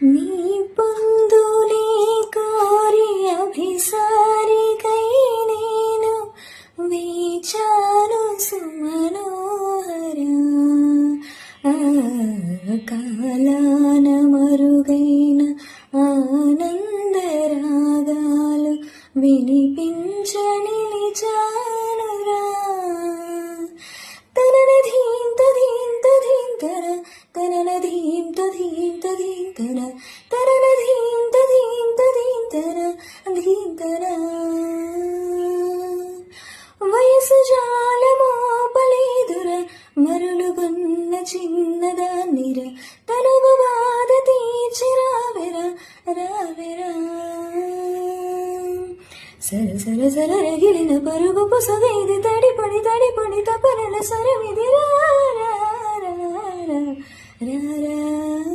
నీ పొందులే కోరి అభిసారికై నేను వేచాను సుమనోహర. కాలాన మరుగైన ఆనందరాగాలు వినిపించని నిజానురా. తనన ధీంత ధీంత ధీంతర తనన ధీంత ధీంత ధీంతర తనన ధీంత ధీంత ధీంతర ధీంతర. వయసు జాలమోపలేదుర మరులుగొన్న చిన్నదాన్నిర. తనువు బాధ తీర్చి రావెరా రావెరా. సర సర సర రగిలిన పరుగు పొసగైది తడిపడి తడిపడి తపనల సరమిది రా రా రా రా రా.